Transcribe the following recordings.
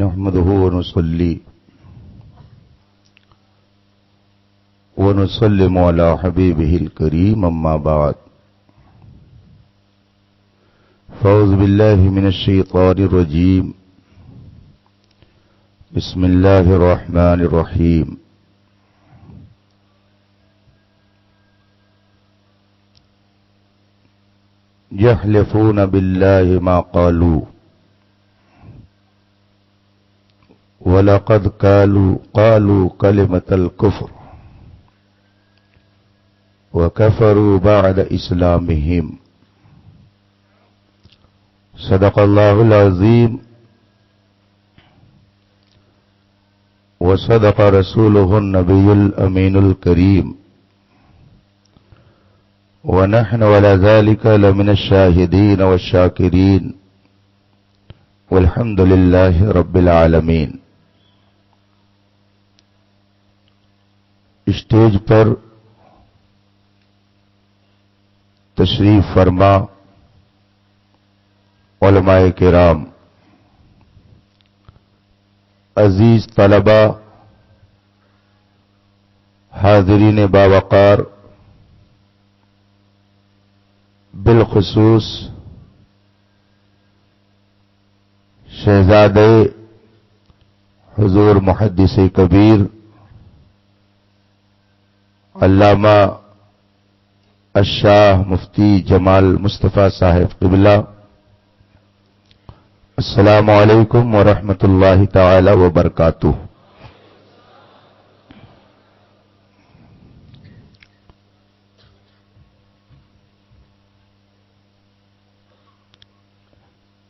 نحمده ونسلم على حبيبه الكريم أما بعد فأعوذ بالله من الشيطان الرجيم بسم الله الرحمن الرحيم يحلفون بالله ما قالوا وَلَقَدْ قَالُوا كَلِمَةَ الْكُفْرِ وَكَفَرُوا بَعْدَ إِسْلَامِهِمْ صدق الله العظيم وصدق رسوله النبي الأمين الكريم ونحن على ذلك لمن الشاهدين والشاكرين والحمد لله رب العالمين. اسٹیج پر تشریف فرما علماء کرام، عزیز طلباء، حاضرین باوقار، بالخصوص شہزادے حضور محدث کبیر علامہ الشاہ مفتی جمال مصطفیٰ صاحب قبلہ، السلام علیکم ورحمۃ اللہ تعالی وبرکاتہ.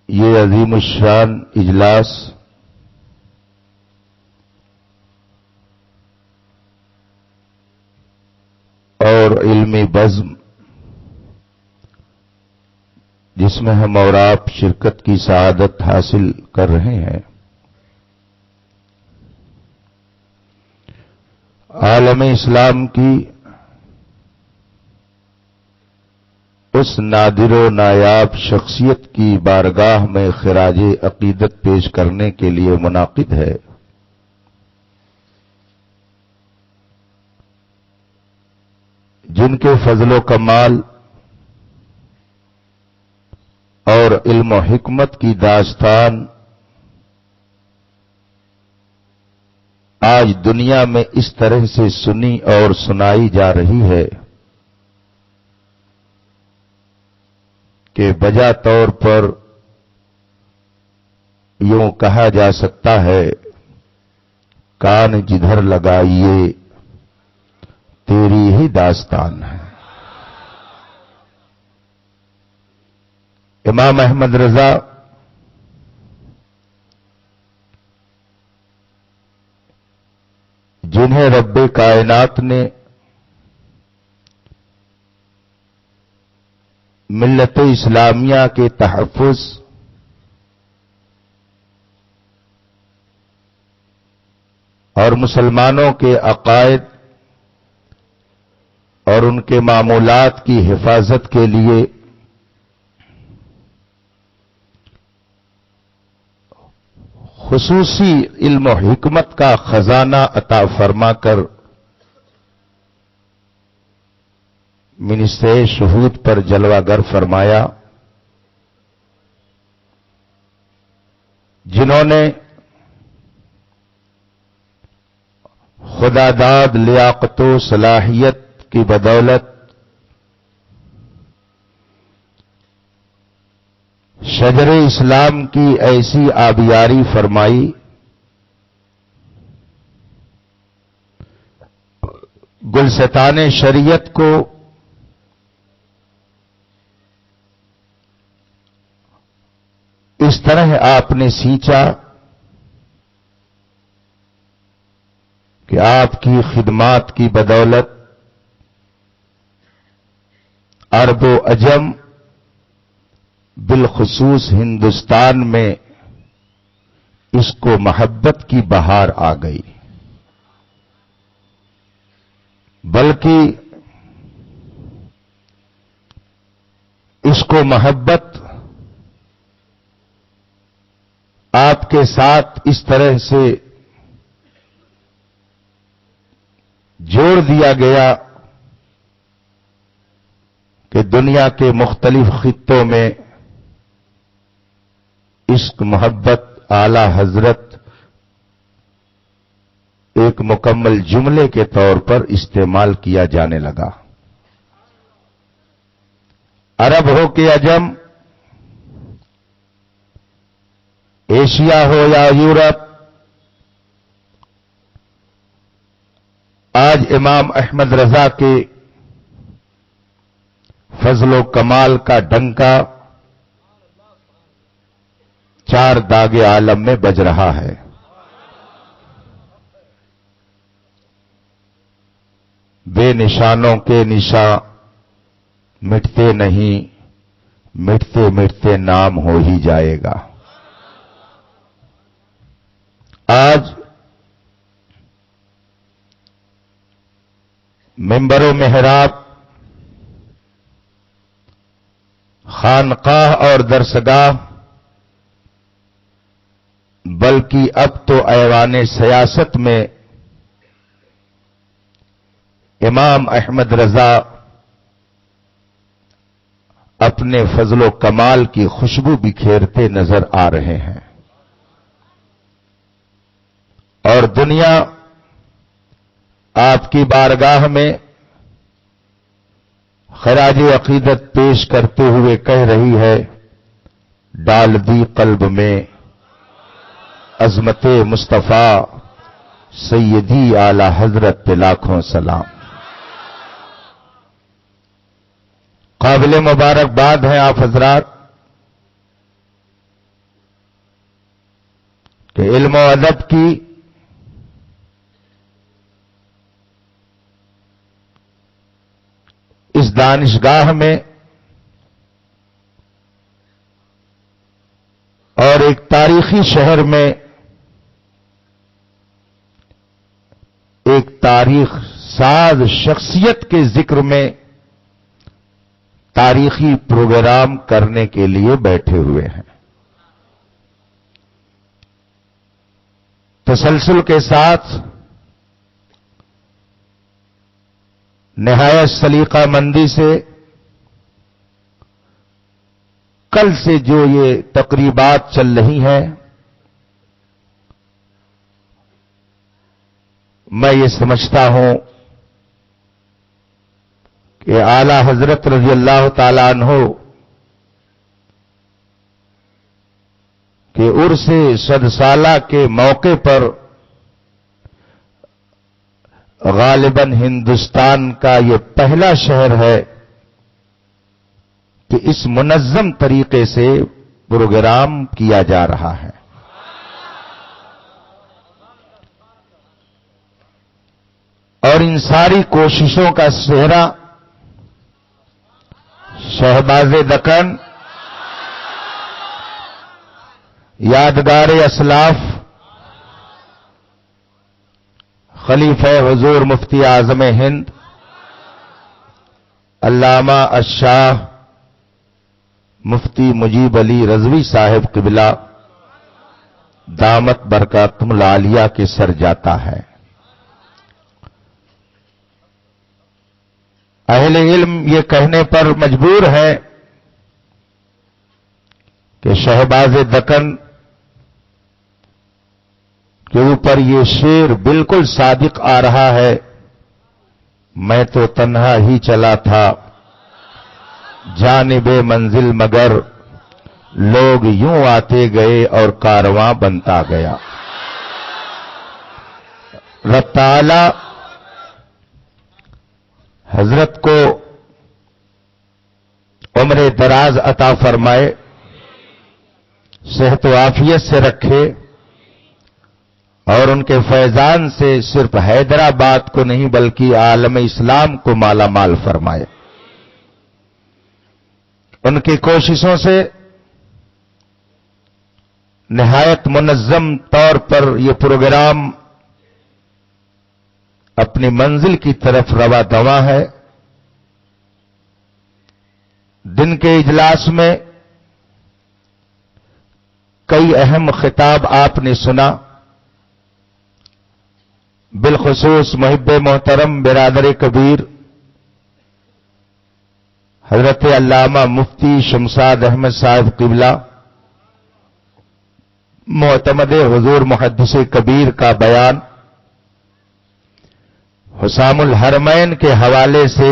یہ عظیم الشان اجلاس اور علمی بزم جس میں ہم اور آپ شرکت کی سعادت حاصل کر رہے ہیں، عالم اسلام کی اس نادر و نایاب شخصیت کی بارگاہ میں خراج عقیدت پیش کرنے کے لیے منعقد ہے. جن کے فضل و کمال اور علم و حکمت کی داستان آج دنیا میں اس طرح سے سنی اور سنائی جا رہی ہے کہ بجا طور پر یوں کہا جا سکتا ہے، کان جدھر لگائیے تیری ہی داستان ہے. امام احمد رضا جنہیں رب کائنات نے ملت اسلامیہ کے تحفظ اور مسلمانوں کے عقائد اور ان کے معمولات کی حفاظت کے لیے خصوصی علم و حکمت کا خزانہ عطا فرما کر منصب شہود پر جلوہ گر فرمایا، جنہوں نے خدا داد لیاقت و صلاحیت کی بدولت شجر اسلام کی ایسی آبیاری فرمائی گلستان شریعت کو اس طرح آپ نے سینچا کہ آپ کی خدمات کی بدولت عرب و عجم بالخصوص ہندوستان میں اس کو محبت کی بہار آ گئی، بلکہ اس کو محبت آپ کے ساتھ اس طرح سے جوڑ دیا گیا کہ دنیا کے مختلف خطوں میں عشق محبت اعلی حضرت ایک مکمل جملے کے طور پر استعمال کیا جانے لگا. عرب ہو کہ عجم، ایشیا ہو یا یورپ، آج امام احمد رضا کے فضل و کمال کا ڈنکا چار داغ عالم میں بج رہا ہے. بے نشانوں کے نشاں مٹتے نہیں، مٹتے مٹتے نام ہو ہی جائے گا. آج منبر و محراب، خانقاہ اور درسگاہ، بلکہ اب تو ایوان سیاست میں امام احمد رضا اپنے فضل و کمال کی خوشبو بکھیرتے نظر آ رہے ہیں، اور دنیا آپ کی بارگاہ میں خراج عقیدت پیش کرتے ہوئے کہہ رہی ہے، ڈال دی قلب میں عظمت مصطفیٰ سیدی اعلی حضرت پہ لاکھوں سلام. قابل مبارکباد ہیں آپ حضرات کہ علم و ادب کی اس دانشگاہ میں اور ایک تاریخی شہر میں ایک تاریخ ساز شخصیت کے ذکر میں تاریخی پروگرام کرنے کے لیے بیٹھے ہوئے ہیں. تسلسل کے ساتھ نہایت سلیقہ مندی سے کل سے جو یہ تقریبات چل رہی ہیں، میں یہ سمجھتا ہوں کہ اعلی حضرت رضی اللہ تعالی عنہ کہ عرس 100 سالہ کے موقع پر غالباً ہندوستان کا یہ پہلا شہر ہے کہ اس منظم طریقے سے پروگرام کیا جا رہا ہے. اور ان ساری کوششوں کا سہرا شہباز دکن، یادگار اسلاف، خلیفہ حضور مفتی اعظم ہند علامہ الشاہ مفتی مجیب علی رضوی صاحب قبلہ دامت برکاتہم العالیہ کے سر جاتا ہے. اہل علم یہ کہنے پر مجبور ہے کہ شہباز دکن کے اوپر یہ شعر بالکل صادق آ رہا ہے، میں تو تنہا ہی چلا تھا جانب منزل مگر لوگ یوں آتے گئے اور کارواں بنتا گیا. رب تعالی حضرت کو عمر دراز عطا فرمائے، صحت و عافیت سے رکھے، اور ان کے فیضان سے صرف حیدرآباد کو نہیں بلکہ عالم اسلام کو مالا مال فرمائے. ان کی کوششوں سے نہایت منظم طور پر یہ پروگرام اپنی منزل کی طرف رواں دواں ہے. دن کے اجلاس میں کئی اہم خطاب آپ نے سنا، بالخصوص محب محترم برادر کبیر حضرت علامہ مفتی شمشاد احمد صاحب قبلہ معتمد حضور محدث کبیر کا بیان حسام الحرمین کے حوالے سے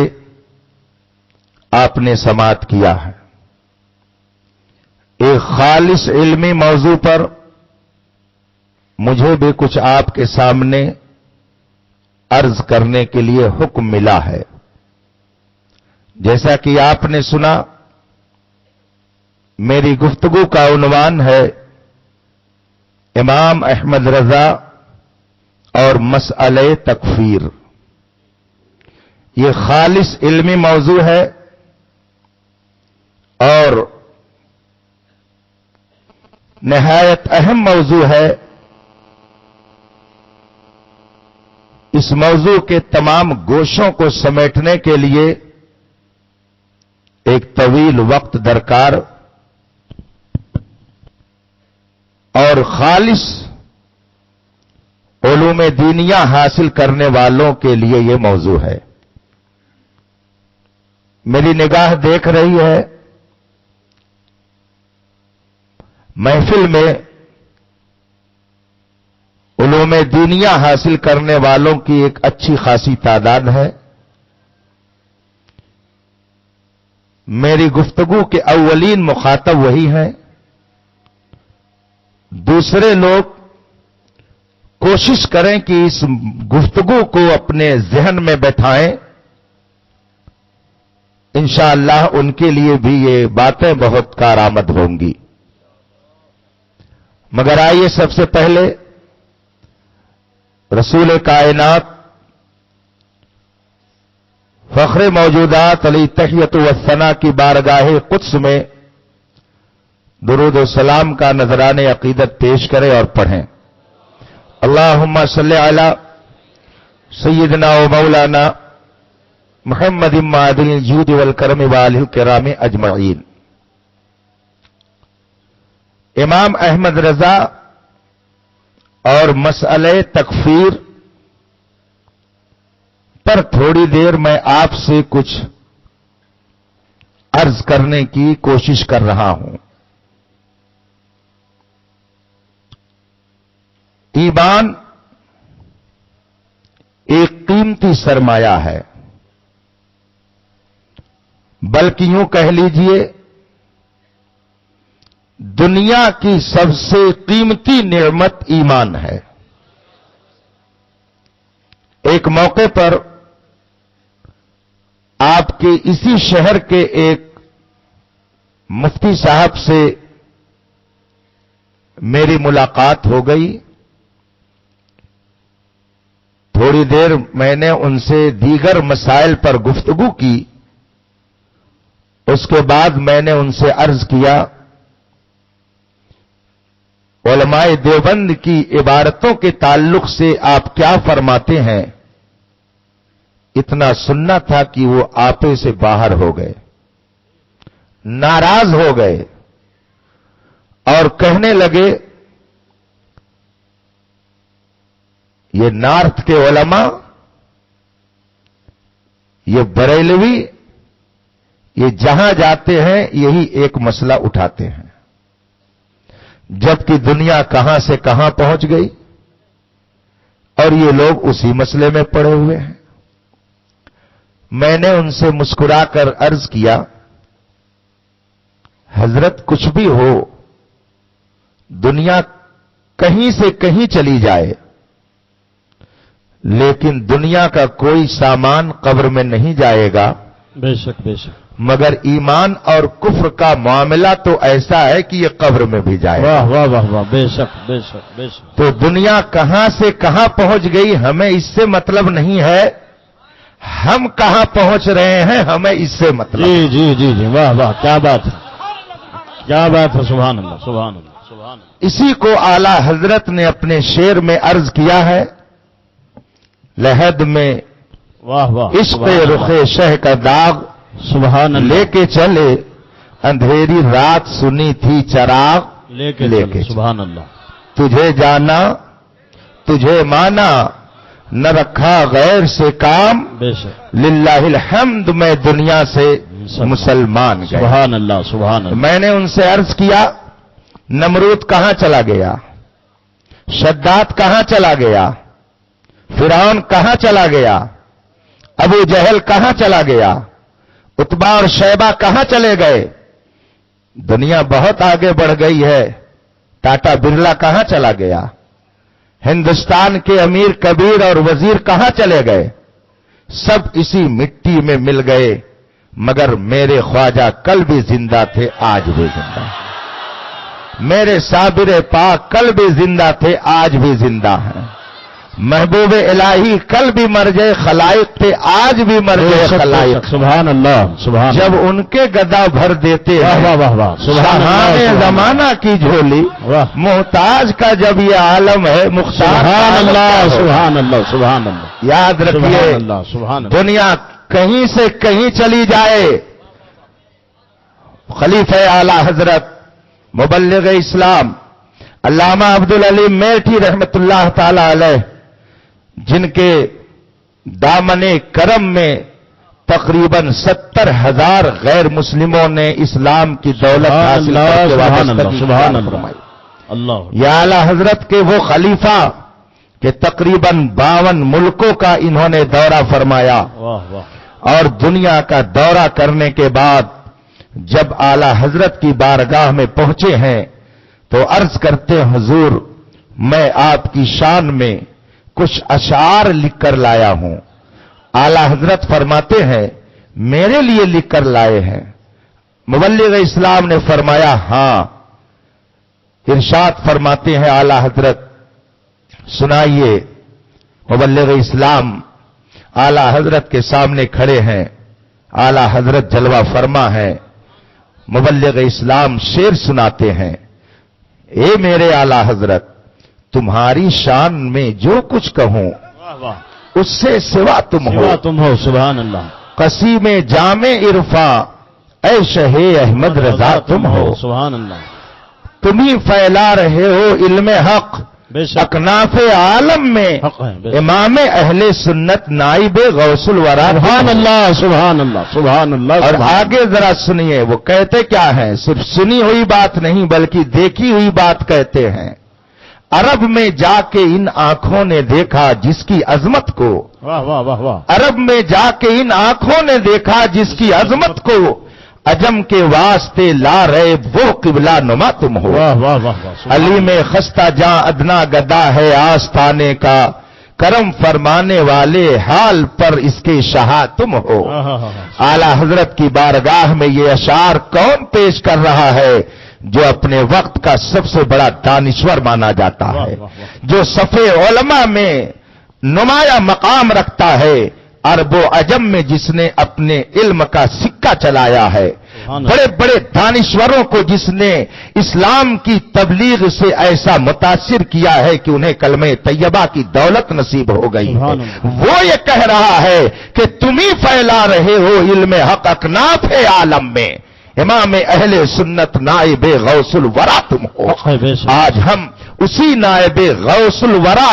آپ نے سماعت کیا ہے۔ ایک خالص علمی موضوع پر مجھے بھی کچھ آپ کے سامنے عرض کرنے کے لیے حکم ملا ہے۔ جیسا کہ آپ نے سنا، میری گفتگو کا عنوان ہے امام احمد رضا اور مسئلہ تکفیر۔ یہ خالص علمی موضوع ہے اور نہایت اہم موضوع ہے۔ اس موضوع کے تمام گوشوں کو سمیٹنے کے لیے ایک طویل وقت درکار اور خالص علوم دینیہ حاصل کرنے والوں کے لیے یہ موضوع ہے۔ میری نگاہ دیکھ رہی ہے محفل میں علوم دینیہ حاصل کرنے والوں کی ایک اچھی خاصی تعداد ہے۔ میری گفتگو کے اولین مخاطب وہی ہیں۔ دوسرے لوگ کوشش کریں کہ اس گفتگو کو اپنے ذہن میں بیٹھائیں، انشاءاللہ ان کے لیے بھی یہ باتیں بہت کارآمد ہوں گی۔ مگر آئیے سب سے پہلے رسول کائنات فخر موجودات علی تحیت و ثنا کی بارگاہ قدس میں درود و سلام کا نذران عقیدت پیش کریں اور پڑھیں۔ اللہم صلی علی سیدنا و مولانا محمد معدن الجود والکرم والہ الکرام اجمعین۔ امام احمد رضا اور مسئلہ تکفیر پر تھوڑی دیر میں آپ سے کچھ عرض کرنے کی کوشش کر رہا ہوں۔ ایمان ایک قیمتی سرمایہ ہے، بلکہ یوں کہہ لیجئے دنیا کی سب سے قیمتی نعمت ایمان ہے۔ ایک موقع پر آپ کے اسی شہر کے ایک مفتی صاحب سے میری ملاقات ہو گئی۔ تھوڑی دیر میں نے ان سے دیگر مسائل پر گفتگو کی۔ اس کے بعد میں نے ان سے عرض کیا، علماء دیوبند کی عبارتوں کے تعلق سے آپ کیا فرماتے ہیں؟ اتنا سننا تھا کہ وہ آپے سے باہر ہو گئے، ناراض ہو گئے اور کہنے لگے یہ نارتھ کے علماء، یہ بریلوی، یہ جہاں جاتے ہیں یہی ایک مسئلہ اٹھاتے ہیں، جبکہ دنیا کہاں سے کہاں پہنچ گئی اور یہ لوگ اسی مسئلے میں پڑے ہوئے ہیں۔ میں نے ان سے مسکرا کر عرض کیا، حضرت کچھ بھی ہو، دنیا کہیں سے کہیں چلی جائے، لیکن دنیا کا کوئی سامان قبر میں نہیں جائے گا، بے شک بے شک، مگر ایمان اور کفر کا معاملہ تو ایسا ہے کہ یہ قبر میں بھی جائے گا۔ واہ واہ واہ واہ، بے شک بے شک بے شک۔ تو دنیا کہاں سے کہاں پہنچ گئی ہمیں اس سے مطلب نہیں ہے، ہم کہاں پہنچ رہے ہیں ہمیں اس سے مطلب ہے۔ جی جی جی جی، واہ واہ، کیا بات ہے، کیا بات ہے، سبحان اللہ سبحان اللہ سبحان اللہ۔ اسی کو اعلی حضرت نے اپنے شعر میں عرض کیا ہے، لحد میں واہ واہ، عشق رخ شہ کا داغ سبحان اللہ، لے کے چلے، اندھیری رات سنی تھی چراغ، لے کے چلو۔ سبحان اللہ، تجھے جانا تجھے مانا نہ رکھا غیر سے کام، بے شک، للہ الحمد میں دنیا سے مسلمان گئے۔ سبحان اللہ، سبحان اللہ، میں نے ان سے عرض کیا نمرود کہاں چلا گیا، شداد کہاں چلا گیا، فرعون کہاں چلا گیا، ابو جہل کہاں چلا گیا، عتبہ اور شیبہ کہاں چلے گئے؟ دنیا بہت آگے بڑھ گئی ہے، ٹاٹا برلا کہاں چلا گیا، ہندوستان کے امیر کبیر اور وزیر کہاں چلے گئے؟ سب اسی مٹی میں مل گئے، مگر میرے خواجہ کل بھی زندہ تھے، آج بھی زندہ ہیں۔ میرے صابر پاک کل بھی زندہ تھے، آج بھی زندہ ہیں۔ محبوب الہی کل بھی مر گئے خلائق تھے، آج بھی مر گئے خلائق۔ سبحان اللہ، سبحان اللہ، جب ان کے گدا بھر دیتے واہ ہیں واہ واہ واہ، سبحان شاہان اللہ، زمانہ کی جھولی، واہ، محتاج کا جب یہ عالم ہے مختار سبحان عالم اللہ، کیا ہو؟ سبحان اللہ، سبحان اللہ، یاد رکھیے سبحان اللہ، سبحان اللہ، دنیا کہیں سے کہیں چلی جائے، خلیفہ اعلی حضرت مبلغ اسلام علامہ عبدالعلیم میٹھی رحمت اللہ تعالی علیہ، جن کے دامن کرم میں تقریباً 70,000 غیر مسلموں نے اسلام کی دولت حاصل کر کے سبحان اللہ، وابستگی سبحان اختیار اللہ، فرمائی۔ اللہ، یا اعلی حضرت کے وہ خلیفہ کہ تقریباً 52 ملکوں کا انہوں نے دورہ فرمایا، واہ واہ، اور دنیا کا دورہ کرنے کے بعد جب اعلی حضرت کی بارگاہ میں پہنچے ہیں تو عرض کرتے ہیں حضور میں آپ کی شان میں کچھ اشعار لکھ کر لایا ہوں۔ اعلی حضرت فرماتے ہیں میرے لیے لکھ کر لائے ہیں؟ مبلغ اسلام نے فرمایا ہاں۔ ارشاد فرماتے ہیں اعلی حضرت سنائیے۔ مبلغ اسلام اعلی حضرت کے سامنے کھڑے ہیں، اعلی حضرت جلوہ فرما ہے، مبلغ اسلام شعر سناتے ہیں، اے میرے اعلی حضرت تمہاری شان میں جو کچھ کہوں واہ واہ، اس سے سوا تم ہو، سوا تم ہو، سبحان اللہ، قسیم جامع عرفاں اے شہ احمد رضا تم ہو، سبحان اللہ، تم ہی پھیلا رہے ہو علم حق بے شک، اکناف عالم میں، حق ہے، بے شک، امام اہل سنت نائب غوث الورا سبحان اللہ، سبحان اللہ، سبحان اللہ، اور سبحان آگے ذرا سنیے وہ کہتے کیا ہیں، صرف سنی ہوئی بات نہیں بلکہ دیکھی ہوئی بات کہتے ہیں۔ عرب میں جا کے ان آنکھوں نے دیکھا جس کی عظمت کو، واہ واہ واہ واہ، عرب میں جا کے ان آنکھوں نے دیکھا جس کی عظمت کو، عجم کے واسطے لا رہے وہ قبلہ نما تم ہو، واہ واہ واہ واہ، سبحان علی میں خستہ جاں ادنا گدا ہے آستانے کا، کرم فرمانے والے حال پر اس کے شاہ تم ہو۔ اللہ، ہاں ہاں ہاں، اعلی حضرت کی بارگاہ میں یہ اشعار کون پیش کر رہا ہے؟ جو اپنے وقت کا سب سے بڑا دانشور مانا جاتا واہ ہے، واہ واہ، جو صفِ علماء میں نمایاں مقام رکھتا ہے، عرب و عجم میں جس نے اپنے علم کا سکہ چلایا ہے، سبحان اللہ، بڑے بڑے دانشوروں کو جس نے اسلام کی تبلیغ سے ایسا متاثر کیا ہے کہ انہیں کلمہ طیبہ کی دولت نصیب ہو گئی ہے، سبحان اللہ، وہ یہ کہہ رہا ہے کہ تم ہی پھیلا رہے ہو علم حق اکناف عالم میں، امام اہل سنت نائب غوث الورا تم ہو۔ حق ہے، بے شک، آج ہم اسی نائب غوث الورا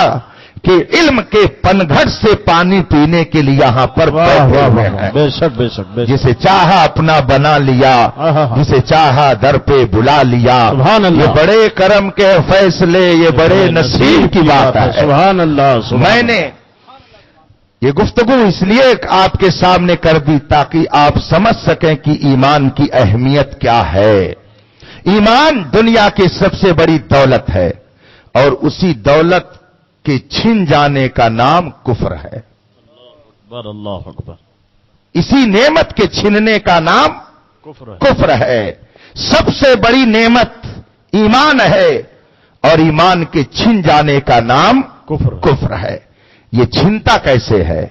کہ علم کے پنگھٹ سے پانی پینے کے لیے یہاں پر واہ بیٹھے واہ ہوئے واہ، ہیں، بے شک، بے شک، بے شک، جسے چاہا اپنا بنا لیا، جسے چاہا در پہ بلا لیا، سبحان اللہ، یہ بڑے کرم کے فیصلے، یہ بڑے نصیب کی بات ہے۔ سبحان اللہ، سبحان میں نے یہ گفتگو اس لیے آپ کے سامنے کر دی تاکہ آپ سمجھ سکیں کہ ایمان کی اہمیت کیا ہے۔ ایمان دنیا کی سب سے بڑی دولت ہے، اور اسی دولت کے چھن جانے کا نام کفر ہے، اکبر، اللہ اکبر، اسی نعمت کے چھننے کا نام کفر ہے، کفر ہے۔ سب سے بڑی نعمت ایمان ہے، اور ایمان کے چھن جانے کا نام کفر ہے، کفر ہے۔ یہ چھنتا کیسے ہے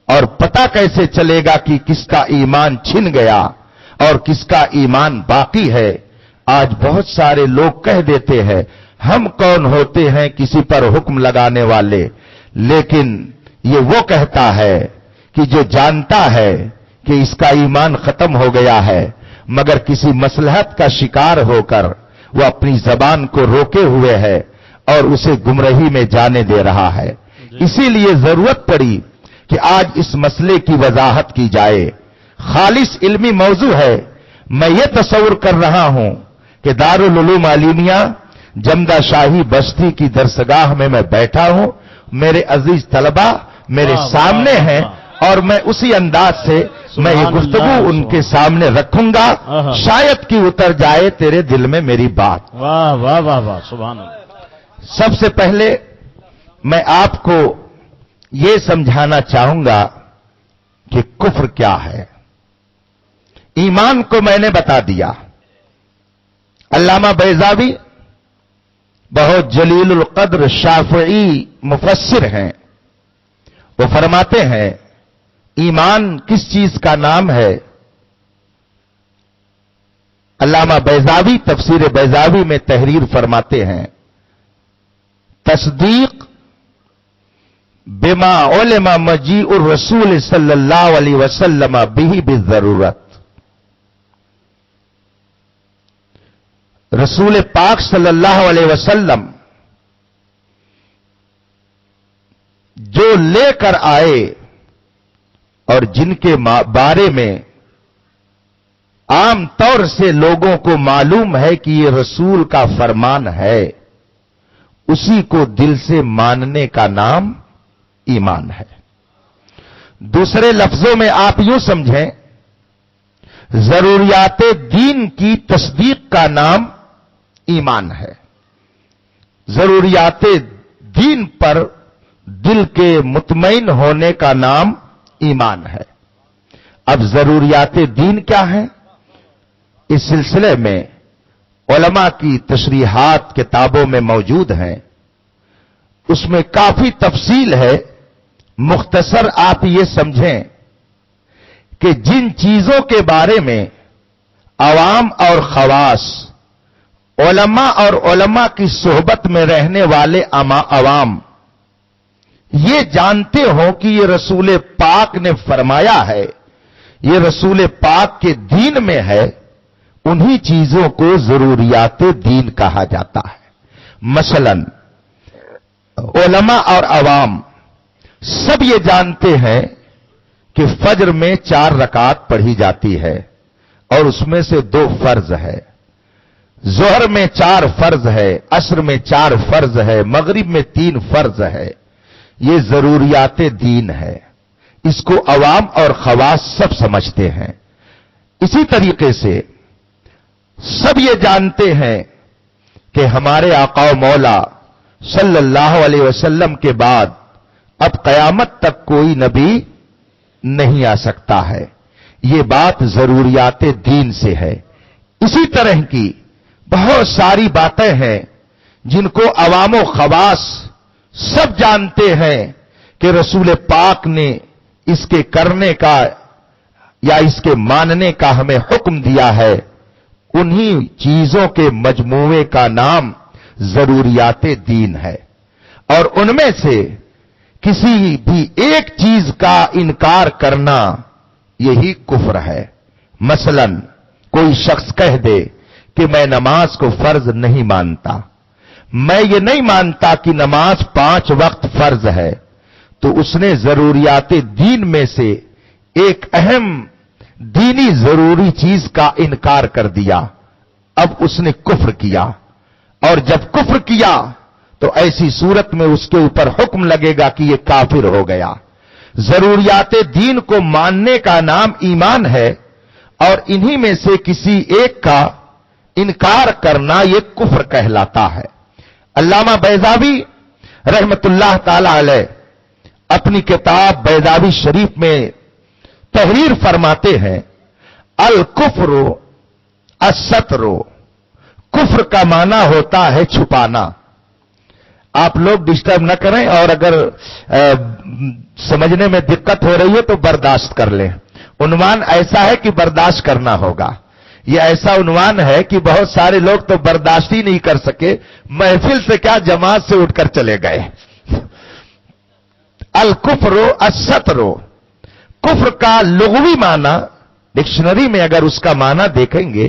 اور پتہ کیسے چلے گا کہ کس کا ایمان چھن گیا اور کس کا ایمان باقی ہے؟ آج بہت سارے لوگ کہہ دیتے ہیں ہم کون ہوتے ہیں کسی پر حکم لگانے والے، لیکن یہ وہ کہتا ہے کہ جو جانتا ہے کہ اس کا ایمان ختم ہو گیا ہے، مگر کسی مصلحت کا شکار ہو کر وہ اپنی زبان کو روکے ہوئے ہے اور اسے گمراہی میں جانے دے رہا ہے. اسی لیے ضرورت پڑی کہ آج اس مسئلے کی وضاحت کی جائے. خالص علمی موضوع ہے. میں یہ تصور کر رہا ہوں کہ دارالعلوم عالمیہ جمدہ شاہی بستی کی درسگاہ میں بیٹھا ہوں. میرے عزیز طلبہ میرے سامنے ہیں اور میں اسی انداز سے میں یہ گفتگو ان کے سامنے رکھوں گا. شاید کہ اتر جائے تیرے دل میں میری بات. واہ واہ واہ واہ سبحان اللہ. سب سے پہلے میں آپ کو یہ سمجھانا چاہوں گا کہ کفر کیا ہے. ایمان کو میں نے بتا دیا. علامہ بیضاوی بہت جلیل القدر شافعی مفسر ہیں. وہ فرماتے ہیں ایمان کس چیز کا نام ہے. علامہ بیضاوی تفسیر بیضاوی میں تحریر فرماتے ہیں تصدیق بما علم مجیء الرسول صلی اللہ علیہ وسلم به بالضرورت. رسول پاک صلی اللہ علیہ وسلم جو لے کر آئے اور جن کے بارے میں عام طور سے لوگوں کو معلوم ہے کہ یہ رسول کا فرمان ہے، اسی کو دل سے ماننے کا نام ایمان ہے. دوسرے لفظوں میں آپ یوں سمجھیں ضروریات دین کی تصدیق کا نام ایمان ہے. ضروریات دین پر دل کے مطمئن ہونے کا نام ایمان ہے. اب ضروریات دین کیا ہیں؟ اس سلسلے میں علماء کی تشریحات کتابوں میں موجود ہیں. اس میں کافی تفصیل ہے. مختصر آپ یہ سمجھیں کہ جن چیزوں کے بارے میں عوام اور خواص، علماء اور علماء کی صحبت میں رہنے والے عوام یہ جانتے ہوں کہ یہ رسول پاک نے فرمایا ہے، یہ رسول پاک کے دین میں ہے، انہی چیزوں کو ضروریات دین کہا جاتا ہے. مثلا علماء اور عوام سب یہ جانتے ہیں کہ فجر میں 4 رکعت پڑھی جاتی ہے اور اس میں سے 2 فرض ہے. ظہر میں 4 فرض ہے، عصر میں 4 فرض ہے، مغرب میں 3 فرض ہے. یہ ضروریات دین ہے. اس کو عوام اور خواص سب سمجھتے ہیں. اسی طریقے سے سب یہ جانتے ہیں کہ ہمارے آقا و مولا صلی اللہ علیہ وسلم کے بعد اب قیامت تک کوئی نبی نہیں آ سکتا ہے. یہ بات ضروریات دین سے ہے. اسی طرح کی بہت ساری باتیں ہیں جن کو عوام و خواص سب جانتے ہیں کہ رسول پاک نے اس کے کرنے کا یا اس کے ماننے کا ہمیں حکم دیا ہے. انہی چیزوں کے مجموعے کا نام ضروریات دین ہے. اور ان میں سے کسی بھی ایک چیز کا انکار کرنا یہی کفر ہے. مثلا کوئی شخص کہہ دے کہ میں نماز کو فرض نہیں مانتا، میں یہ نہیں مانتا کہ نماز 5 وقت فرض ہے، تو اس نے ضروریات دین میں سے ایک اہم دینی ضروری چیز کا انکار کر دیا. اب اس نے کفر کیا، اور جب کفر کیا تو ایسی صورت میں اس کے اوپر حکم لگے گا کہ یہ کافر ہو گیا. ضروریات دین کو ماننے کا نام ایمان ہے، اور انہی میں سے کسی ایک کا انکار کرنا یہ کفر کہلاتا ہے. علامہ بیضاوی رحمت اللہ تعالی علیہ اپنی کتاب بیضاوی شریف میں تحریر فرماتے ہیں الکفر الستر. کفر کا معنی ہوتا ہے چھپانا. آپ لوگ ڈسٹرب نہ کریں، اور اگر سمجھنے میں دقت ہو رہی ہے تو برداشت کر لیں. عنوان ایسا ہے کہ برداشت کرنا ہوگا. یہ ایسا عنوان ہے کہ بہت سارے لوگ تو برداشت ہی نہیں کر سکے، محفل سے کیا جماعت سے اٹھ کر چلے گئے. الکفر الستر. کفر کا لغوی معنی ڈکشنری میں اگر اس کا معنی دیکھیں گے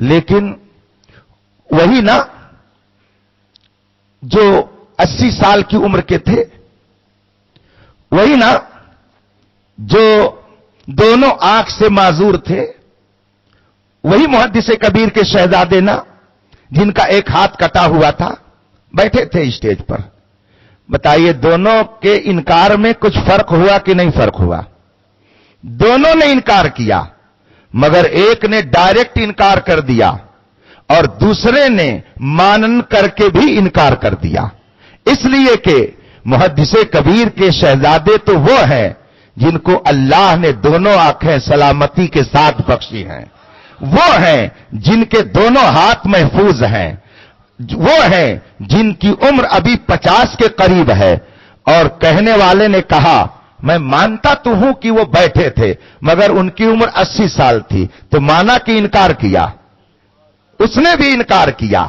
لیکن وہی نا جو 80 سال کی عمر کے تھے، وہی نا جو دونوں آنکھ سے معذور تھے، وہی محدث کبیر کے شہزادے نا جن کا ایک ہاتھ کٹا ہوا تھا، بیٹھے تھے اسٹیج پر. بتائیے دونوں کے انکار میں کچھ فرق ہوا کہ نہیں فرق ہوا؟ دونوں نے انکار کیا، مگر ایک نے ڈائریکٹ انکار کر دیا اور دوسرے نے مانن کر کے بھی انکار کر دیا. اس لیے کہ محدث کبیر کے شہزادے تو وہ ہیں جن کو اللہ نے دونوں آنکھیں سلامتی کے ساتھ بخشی ہیں، وہ ہیں جن کے دونوں ہاتھ محفوظ ہیں، وہ ہیں جن کی عمر ابھی 50 کے قریب ہے. اور کہنے والے نے کہا میں مانتا تو ہوں کہ وہ بیٹھے تھے مگر ان کی عمر 80 سال تھی، تو مانا کہ انکار کیا. اس نے بھی انکار کیا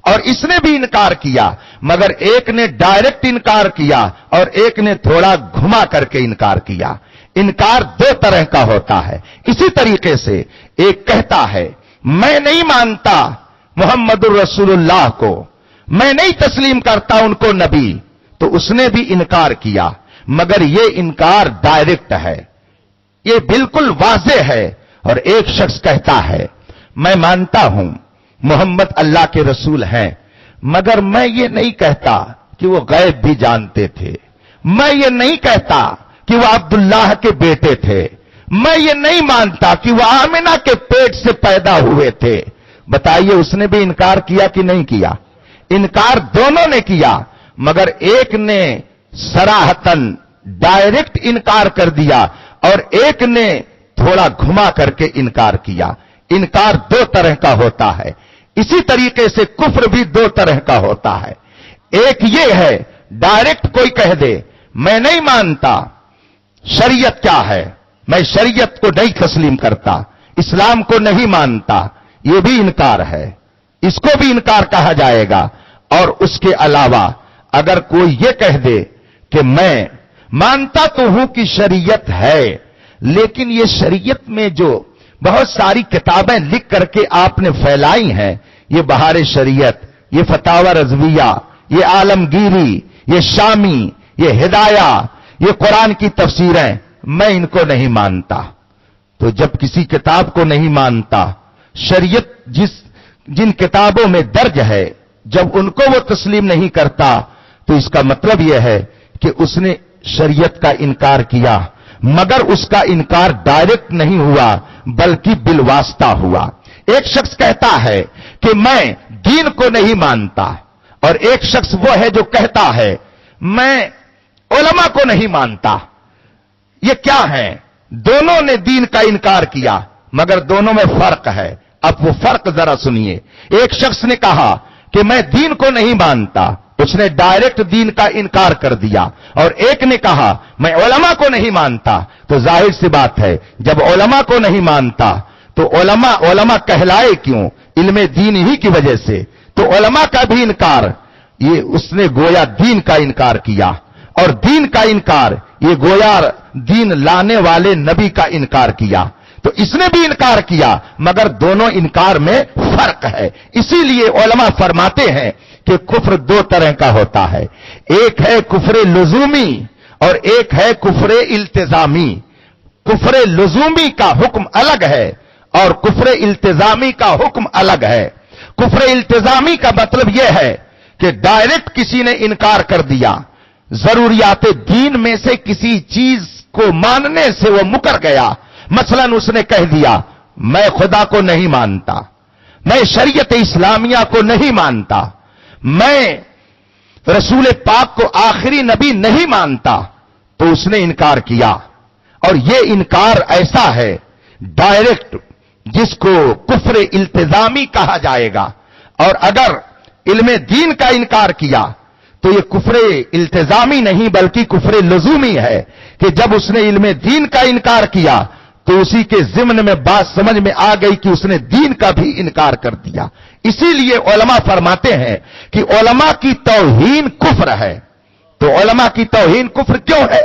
اور اس نے بھی انکار کیا، مگر ایک نے ڈائریکٹ انکار کیا اور ایک نے تھوڑا گھما کر کے انکار کیا. انکار دو طرح کا ہوتا ہے. اسی طریقے سے ایک کہتا ہے میں نہیں مانتا محمد الرسول اللہ کو، میں نہیں تسلیم کرتا ان کو نبی، تو اس نے بھی انکار کیا، مگر یہ انکار ڈائریکٹ ہے، یہ بالکل واضح ہے. اور ایک شخص کہتا ہے میں مانتا ہوں محمد اللہ کے رسول ہیں، مگر میں یہ نہیں کہتا کہ وہ غیب بھی جانتے تھے، میں یہ نہیں کہتا کہ وہ عبداللہ کے بیٹے تھے، میں یہ نہیں مانتا کہ وہ آمنہ کے پیٹ سے پیدا ہوئے تھے. بتائیے اس نے بھی انکار کیا کہ نہیں کیا؟ انکار دونوں نے کیا، مگر ایک نے صراحتاً ڈائریکٹ انکار کر دیا اور ایک نے تھوڑا گھما کر کے انکار کیا. انکار دو طرح کا ہوتا ہے. اسی طریقے سے کفر بھی دو طرح کا ہوتا ہے. ایک یہ ہے ڈائریکٹ کوئی کہہ دے میں نہیں مانتا شریعت کیا ہے، میں شریعت کو نہیں تسلیم کرتا، اسلام کو نہیں مانتا، یہ بھی انکار ہے، اس کو بھی انکار کہا جائے گا. اور اس کے علاوہ اگر کوئی یہ کہہ دے کہ میں مانتا تو ہوں کہ شریعت ہے، لیکن یہ شریعت میں جو بہت ساری کتابیں لکھ کر کے آپ نے پھیلائی ہیں، یہ بہار شریعت، یہ فتاوی رضویہ، یہ عالمگیری، یہ شامی، یہ ہدایہ، یہ قرآن کی تفسیریں، میں ان کو نہیں مانتا. تو جب کسی کتاب کو نہیں مانتا، شریعت جن کتابوں میں درج ہے جب ان کو وہ تسلیم نہیں کرتا، تو اس کا مطلب یہ ہے کہ اس نے شریعت کا انکار کیا، مگر اس کا انکار ڈائریکٹ نہیں ہوا بلکہ بالواسطہ ہوا. ایک شخص کہتا ہے کہ میں دین کو نہیں مانتا، اور ایک شخص وہ ہے جو کہتا ہے میں علماء کو نہیں مانتا. یہ کیا ہے؟ دونوں نے دین کا انکار کیا، مگر دونوں میں فرق ہے. اب وہ فرق ذرا سنیے. ایک شخص نے کہا کہ میں دین کو نہیں مانتا، اس نے ڈائریکٹ دین کا انکار کر دیا، اور ایک نے کہا میں علماء کو نہیں مانتا. تو ظاہر سی بات ہے جب علماء کو نہیں مانتا تو علماء کہلائے کیوں؟ علم دین ہی کی وجہ سے. تو علماء کا بھی انکار، یہ اس نے گویا دین کا انکار کیا، اور دین کا انکار یہ گویا دین لانے والے نبی کا انکار کیا. تو اس نے بھی انکار کیا، مگر دونوں انکار میں فرق ہے. اسی لیے علماء فرماتے ہیں کہ کفر دو طرح کا ہوتا ہے. ایک ہے کفر لزومی اور ایک ہے کفر التزامی. کفر لزومی کا حکم الگ ہے اور کفر التزامی کا حکم الگ ہے. کفر التزامی کا مطلب یہ ہے کہ ڈائریکٹ کسی نے انکار کر دیا، ضروریات دین میں سے کسی چیز کو ماننے سے وہ مکر گیا. مثلا اس نے کہہ دیا میں خدا کو نہیں مانتا، میں شریعت اسلامیہ کو نہیں مانتا، میں رسول پاک کو آخری نبی نہیں مانتا، تو اس نے انکار کیا. اور یہ انکار ایسا ہے ڈائریکٹ جس کو کفر التزامی کہا جائے گا. اور اگر علم دین کا انکار کیا تو یہ کفر التزامی نہیں بلکہ کفر لزومی ہے کہ جب اس نے علم دین کا انکار کیا تو اسی کے ضمن میں بات سمجھ میں آ گئی کہ اس نے دین کا بھی انکار کر دیا. اسی لیے علماء فرماتے ہیں کہ علماء کی توہین کفر ہے. تو علماء کی توہین کفر کیوں ہے؟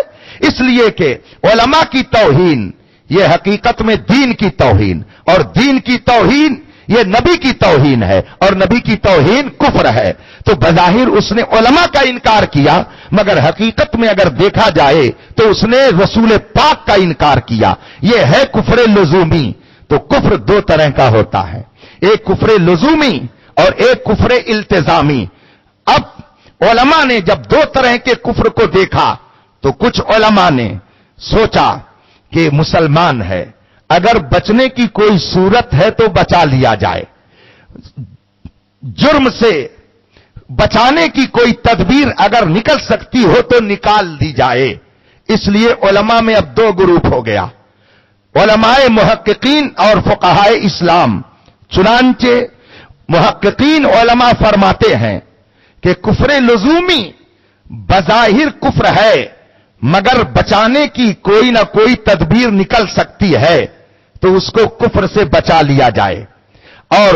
اس لیے کہ علماء کی توہین یہ حقیقت میں دین کی توہین، اور دین کی توہین یہ نبی کی توہین ہے اور نبی کی توہین کفر ہے. تو بظاہر اس نے علماء کا انکار کیا، مگر حقیقت میں اگر دیکھا جائے تو اس نے رسول پاک کا انکار کیا. یہ ہے کفر لزومی. تو کفر دو طرح کا ہوتا ہے، ایک کفر لزومی اور ایک کفر التزامی. اب علماء نے جب دو طرح کے کفر کو دیکھا تو کچھ علماء نے سوچا کہ مسلمان ہے، اگر بچنے کی کوئی صورت ہے تو بچا لیا جائے، جرم سے بچانے کی کوئی تدبیر اگر نکل سکتی ہو تو نکال دی جائے. اس لیے علماء میں اب دو گروپ ہو گیا، علماء محققین اور فقہائے اسلام. چنانچہ محققین علماء فرماتے ہیں کہ کفر لزومی بظاہر کفر ہے، مگر بچانے کی کوئی نہ کوئی تدبیر نکل سکتی ہے تو اس کو کفر سے بچا لیا جائے. اور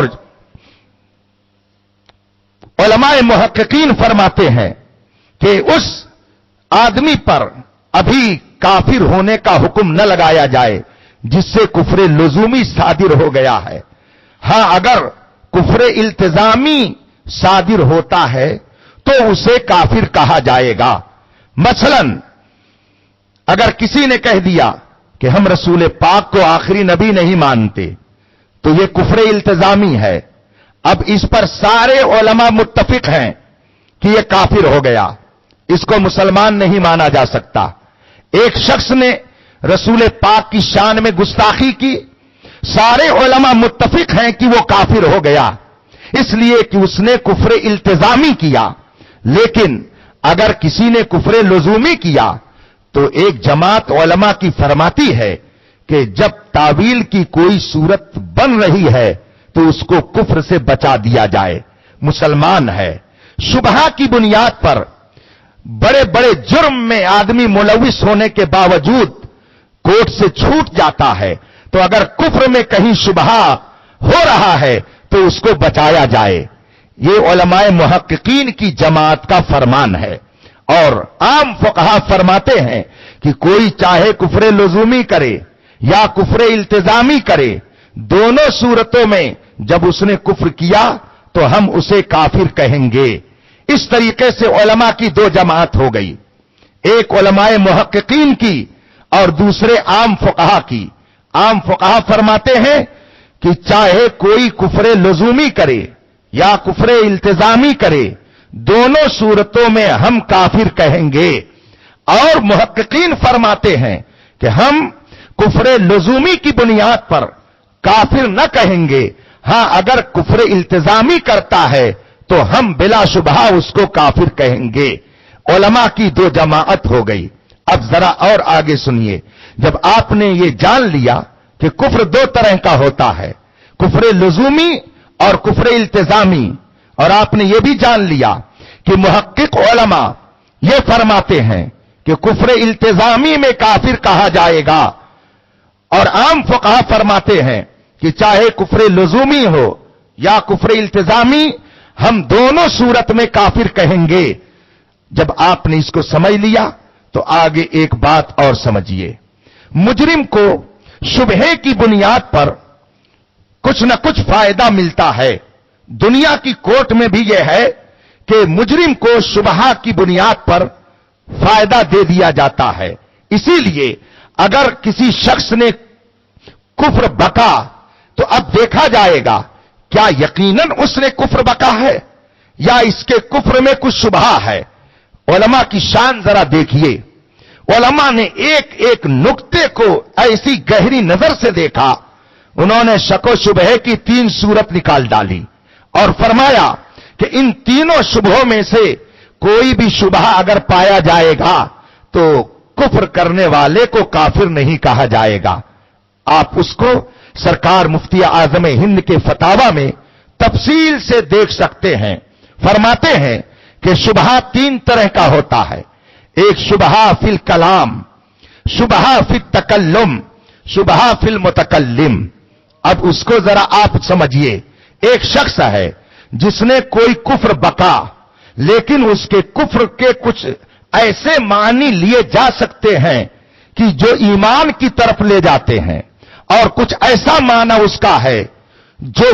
علماء محققین فرماتے ہیں کہ اس آدمی پر ابھی کافر ہونے کا حکم نہ لگایا جائے جس سے کفر لزومی صادر ہو گیا ہے. ہاں اگر کفر التزامی صادر ہوتا ہے تو اسے کافر کہا جائے گا. مثلا اگر کسی نے کہہ دیا کہ ہم رسول پاک کو آخری نبی نہیں مانتے تو یہ کفر التزامی ہے. اب اس پر سارے علماء متفق ہیں کہ یہ کافر ہو گیا، اس کو مسلمان نہیں مانا جا سکتا. ایک شخص نے رسول پاک کی شان میں گستاخی کی، سارے علماء متفق ہیں کہ وہ کافر ہو گیا، اس لیے کہ اس نے کفر التزامی کیا. لیکن اگر کسی نے کفر لزومی کیا تو ایک جماعت علماء کی فرماتی ہے کہ جب تعویل کی کوئی صورت بن رہی ہے تو اس کو کفر سے بچا دیا جائے، مسلمان ہے. شبہہ کی بنیاد پر بڑے بڑے جرم میں آدمی ملوث ہونے کے باوجود کورٹ سے چھوٹ جاتا ہے، تو اگر کفر میں کہیں شبہہ ہو رہا ہے تو اس کو بچایا جائے. یہ علماء محققین کی جماعت کا فرمان ہے. اور عام فقہا فرماتے ہیں کہ کوئی چاہے کفر لزومی کرے یا کفر التزامی کرے، دونوں صورتوں میں جب اس نے کفر کیا تو ہم اسے کافر کہیں گے. اس طریقے سے علماء کی دو جماعت ہو گئی، ایک علماء محققین کی اور دوسرے عام فقہا کی. عام فقہا فرماتے ہیں کہ چاہے کوئی کفر لزومی کرے یا کفر التزامی کرے، دونوں صورتوں میں ہم کافر کہیں گے. اور محققین فرماتے ہیں کہ ہم کفر لزومی کی بنیاد پر کافر نہ کہیں گے، ہاں اگر کفر التزامی کرتا ہے تو ہم بلا شبہ اس کو کافر کہیں گے. علماء کی دو جماعت ہو گئی. اب ذرا اور آگے سنیے، جب آپ نے یہ جان لیا کہ کفر دو طرح کا ہوتا ہے، کفر لزومی اور کفر التزامی، اور آپ نے یہ بھی جان لیا کہ محقق علماء یہ فرماتے ہیں کہ کفر التزامی میں کافر کہا جائے گا، اور عام فقہا فرماتے ہیں کہ چاہے کفر لزومی ہو یا کفر التزامی، ہم دونوں صورت میں کافر کہیں گے. جب آپ نے اس کو سمجھ لیا تو آگے ایک بات اور سمجھیے، مجرم کو شبہے کی بنیاد پر کچھ نہ کچھ فائدہ ملتا ہے. دنیا کی کورٹ میں بھی یہ ہے کہ مجرم کو شبہہ کی بنیاد پر فائدہ دے دیا جاتا ہے. اسی لیے اگر کسی شخص نے کفر بکا تو اب دیکھا جائے گا کیا یقیناً اس نے کفر بکا ہے یا اس کے کفر میں کچھ شبہہ ہے. علماء کی شان ذرا دیکھیے، علماء نے ایک ایک نقطے کو ایسی گہری نظر سے دیکھا، انہوں نے شک و شبہے کی 3 صورت نکال ڈالی اور فرمایا کہ ان تینوں شبہوں میں سے کوئی بھی شبہ اگر پایا جائے گا تو کفر کرنے والے کو کافر نہیں کہا جائے گا. آپ اس کو سرکار مفتی اعظم ہند کے فتاوا میں تفصیل سے دیکھ سکتے ہیں. فرماتے ہیں کہ شبہہ 3 طرح کا ہوتا ہے، ایک شبہہ فی الکلام، شبہہ فی التکلم، شبہہ فی المتکلم. اب اس کو ذرا آپ سمجھیے، ایک شخص ہے جس نے کوئی کفر بکا، لیکن اس کے کفر کے کچھ ایسے معنی لیے جا سکتے ہیں کہ جو ایمان کی طرف لے جاتے ہیں، اور کچھ ایسا معنی اس کا ہے جو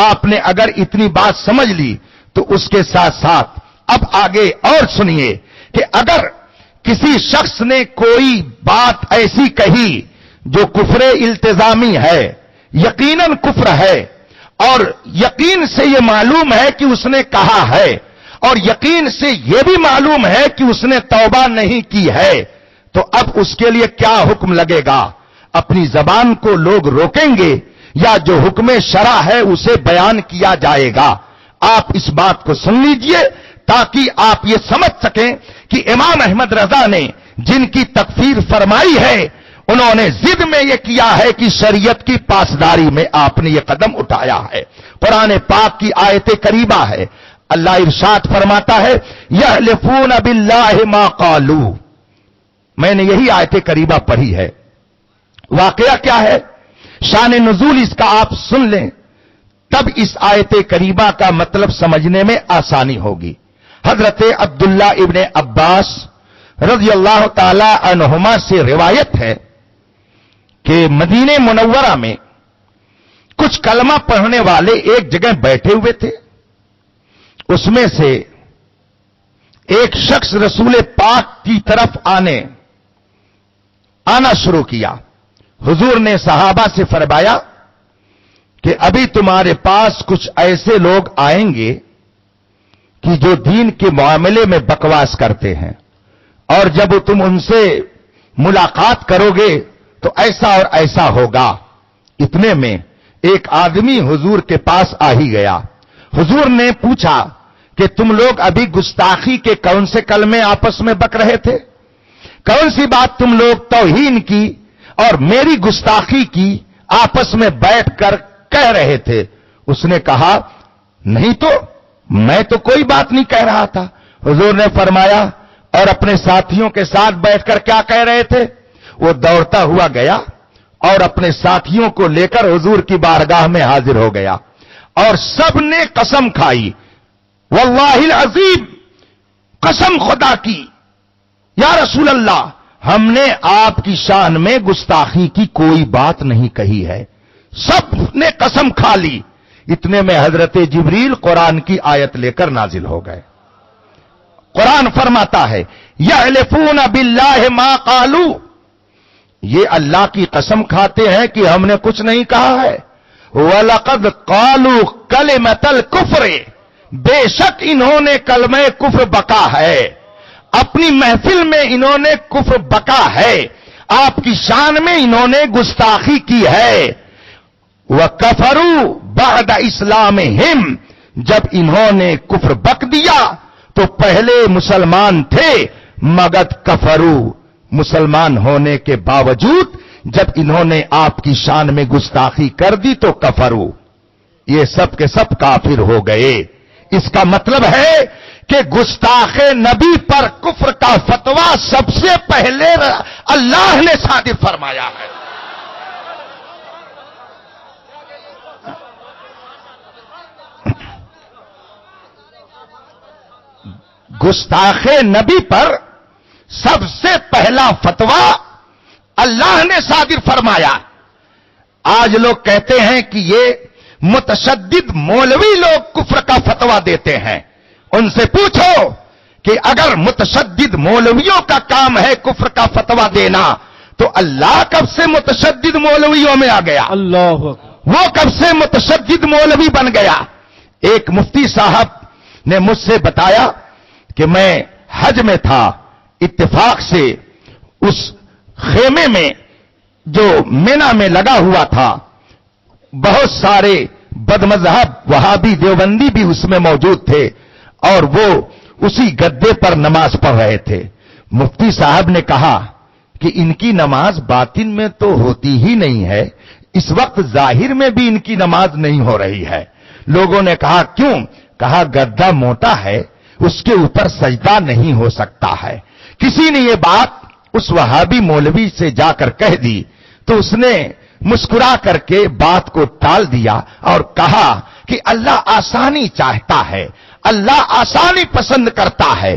آپ نے اگر اتنی بات سمجھ لی تو اس کے ساتھ ساتھ اب آگے اور سنیے کہ اگر کسی شخص نے کوئی بات ایسی کہی جو کفر التزامی ہے، یقیناً کفر ہے، اور یقین سے یہ معلوم ہے کہ اس نے کہا ہے، اور یقین سے یہ بھی معلوم ہے کہ اس نے توبہ نہیں کی ہے، تو اب اس کے لیے کیا حکم لگے گا؟ اپنی زبان کو لوگ روکیں گے یا جو حکم شرع ہے اسے بیان کیا جائے گا؟ آپ اس بات کو سن لیجئے تاکہ آپ یہ سمجھ سکیں کہ امام احمد رضا نے جن کی تکفیر فرمائی ہے انہوں نے ضد میں یہ کیا ہے کہ شریعت کی پاسداری میں آپ نے یہ قدم اٹھایا ہے۔ قرآن پاک کی آیت کریمہ ہے، اللہ ارشاد فرماتا ہے یحلفون باللہ ما قالوا، میں نے یہی آیت کریمہ پڑھی ہے۔ واقعہ کیا ہے، شان نزول اس کا آپ سن لیں تب اس آیت کریمہ کا مطلب سمجھنے میں آسانی ہوگی۔ حضرت عبداللہ ابن عباس رضی اللہ تعالی عنہما سے روایت ہے کہ مدینہ منورہ میں کچھ کلمہ پڑھنے والے ایک جگہ بیٹھے ہوئے تھے، اس میں سے ایک شخص رسول پاک کی طرف آنا شروع کیا۔ حضور نے صحابہ سے فرمایا کہ ابھی تمہارے پاس کچھ ایسے لوگ آئیں گے کہ جو دین کے معاملے میں بکواس کرتے ہیں، اور جب تم ان سے ملاقات کرو گے تو ایسا اور ایسا ہوگا۔ اتنے میں ایک آدمی حضور کے پاس آ ہی گیا۔ حضور نے پوچھا کہ تم لوگ ابھی گستاخی کے کون سے کلمے آپس میں بک رہے تھے؟ کون سی بات تم لوگ توہین کی اور میری گستاخی کی آپس میں بیٹھ کر کہہ رہے تھے؟ اس نے کہا نہیں تو میں تو کوئی بات نہیں کہہ رہا تھا۔ حضور نے فرمایا اور اپنے ساتھیوں کے ساتھ بیٹھ کر کیا کہہ رہے تھے؟ وہ دوڑتا ہوا گیا اور اپنے ساتھیوں کو لے کر حضور کی بارگاہ میں حاضر ہو گیا، اور سب نے قسم کھائی، واللہ العظیم، قسم خدا کی، یا رسول اللہ ہم نے آپ کی شان میں گستاخی کی کوئی بات نہیں کہی ہے۔ سب نے قسم کھا لی۔ اتنے میں حضرت جبریل قرآن کی آیت لے کر نازل ہو گئے۔ قرآن فرماتا ہے یحلفون باللہ ما قالوا، یہ اللہ کی قسم کھاتے ہیں کہ ہم نے کچھ نہیں کہا ہے۔ وَلَقَدْ قَالُوا كَلِمَةَ الْكُفْرِ، بے شک انہوں نے کلمہ کفر بکا ہے، اپنی محفل میں انہوں نے کفر بکا ہے، آپ کی شان میں انہوں نے گستاخی کی ہے۔ وَكَفَرُوا بَعْدَ إِسْلَامِهِمْ، جب انہوں نے کفر بک دیا تو پہلے مسلمان تھے مگر کفروا، مسلمان ہونے کے باوجود جب انہوں نے آپ کی شان میں گستاخی کر دی تو کفروا، یہ سب کے سب کافر ہو گئے۔ اس کا مطلب ہے کہ گستاخ نبی پر کفر کا فتویٰ سب سے پہلے اللہ نے صادر فرمایا ہے۔ گستاخ نبی پر سب سے پہلا فتویٰ اللہ نے صادر فرمایا۔ آج لوگ کہتے ہیں کہ یہ متشدد مولوی لوگ کفر کا فتویٰ دیتے ہیں۔ ان سے پوچھو کہ اگر متشدد مولویوں کا کام ہے کفر کا فتویٰ دینا تو اللہ کب سے متشدد مولویوں میں آ گیا؟ اللہ وہ کب سے متشدد مولوی بن گیا؟ ایک مفتی صاحب نے مجھ سے بتایا کہ میں حج میں تھا، اتفاق سے اس خیمے میں جو مینا میں لگا ہوا تھا بہت سارے بدمذہب وہابی دیوبندی بھی اس میں موجود تھے، اور وہ اسی گدے پر نماز پڑھ رہے تھے۔ مفتی صاحب نے کہا کہ ان کی نماز باطن میں تو ہوتی ہی نہیں ہے، اس وقت ظاہر میں بھی ان کی نماز نہیں ہو رہی ہے۔ لوگوں نے کہا کیوں؟ کہا گدا موٹا ہے، اس کے اوپر سجدہ نہیں ہو سکتا ہے۔ کسی نے یہ بات اس وہابی مولوی سے جا کر کہہ دی تو اس نے مسکرا کر کے بات کو ٹال دیا اور کہا کہ اللہ آسانی چاہتا ہے، اللہ آسانی پسند کرتا ہے،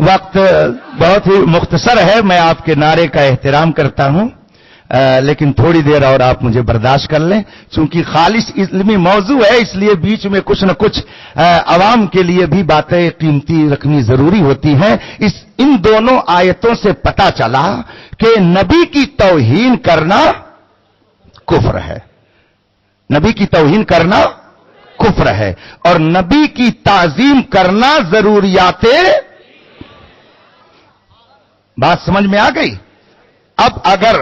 وقت بہت ہی مختصر ہے، میں آپ کے نعرے کا احترام کرتا ہوں، لیکن تھوڑی دیر اور آپ مجھے برداشت کر لیں، چونکہ خالص علمی موضوع ہے، اس لیے بیچ میں کچھ نہ کچھ عوام کے لیے بھی باتیں قیمتی رکھنی ضروری ہوتی ہیں۔ ان دونوں آیتوں سے پتہ چلا کہ نبی کی توہین کرنا کفر ہے، نبی کی توہین کرنا کفر ہے، اور نبی کی تعظیم کرنا ضروریات۔ بات سمجھ میں آ گئی؟ اب اگر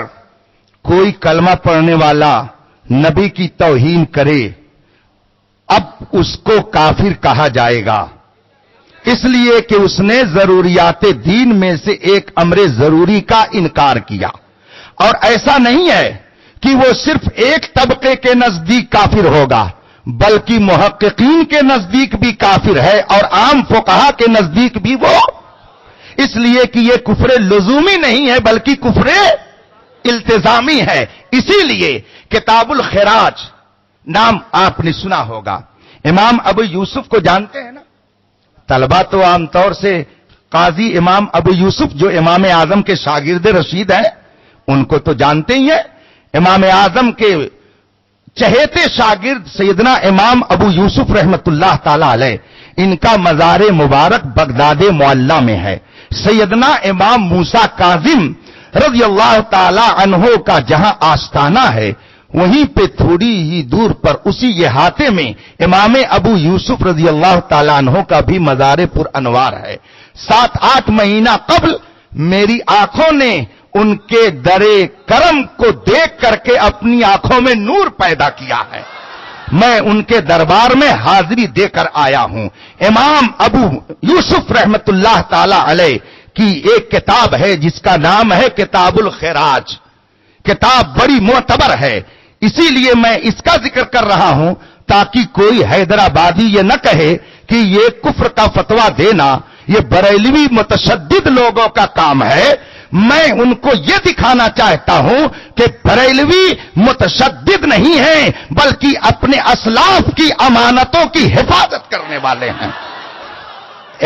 کوئی کلمہ پڑھنے والا نبی کی توہین کرے، اب اس کو کافر کہا جائے گا، اس لیے کہ اس نے ضروریات دین میں سے ایک امر ضروری کا انکار کیا۔ اور ایسا نہیں ہے کہ وہ صرف ایک طبقے کے نزدیک کافر ہوگا، بلکہ محققین کے نزدیک بھی کافر ہے اور عام فقہا کے نزدیک بھی وہ، اس لیے کہ یہ کفر لزومی نہیں ہے بلکہ کفر التزامی ہے۔ اسی لیے کتاب الخراج نام آپ نے سنا ہوگا، امام ابو یوسف کو جانتے ہیں نا؟ طلبہ تو عام طور سے قاضی امام ابو یوسف جو امام اعظم کے شاگرد رشید ہیں ان کو تو جانتے ہی ہیں۔ امام اعظم کے چہیتے شاگرد سیدنا امام ابو یوسف رحمت اللہ تعالی علیہ، ان کا مزار مبارک بغداد معلی میں ہے۔ سیدنا امام موسیٰ کاظم رضی اللہ تعالی عنہ کا جہاں آستانہ ہے، وہیں پہ تھوڑی ہی دور پر اسی احاطے میں امام ابو یوسف رضی اللہ تعالی عنہ کا بھی مزار پر انوار ہے۔ 7-8 مہینہ قبل میری آنکھوں نے ان کے درے کرم کو دیکھ کر کے اپنی آنکھوں میں نور پیدا کیا ہے، میں ان کے دربار میں حاضری دے کر آیا ہوں۔ امام ابو یوسف رحمت اللہ تعالی علیہ کی ایک کتاب ہے جس کا نام ہے کتاب الخراج، کتاب بڑی معتبر ہے، اسی لیے میں اس کا ذکر کر رہا ہوں تاکہ کوئی حیدرآبادی یہ نہ کہے کہ یہ کفر کا فتویٰ دینا یہ بریلوی متشدد لوگوں کا کام ہے۔ میں ان کو یہ دکھانا چاہتا ہوں کہ بریلوی متشدد نہیں ہیں بلکہ اپنے اسلاف کی امانتوں کی حفاظت کرنے والے ہیں۔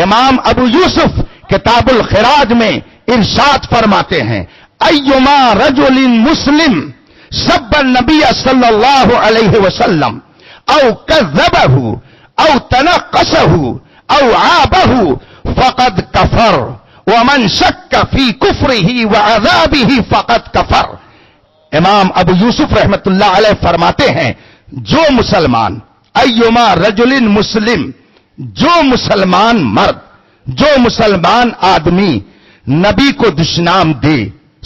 امام ابو یوسف کتاب الخراج میں ارشاد فرماتے ہیں، ایما رجل مسلم سب النبی صلی اللہ علیہ وسلم او کذبہ او تنقصہ او عابہ فقد کفر ومن شک فی کفرہ وعذابہ فقد کفر۔ امام ابو یوسف رحمت اللہ علیہ فرماتے ہیں، جو مسلمان، ایما رجل مسلم، جو مسلمان مرد، جو مسلمان آدمی نبی کو دشنام دے،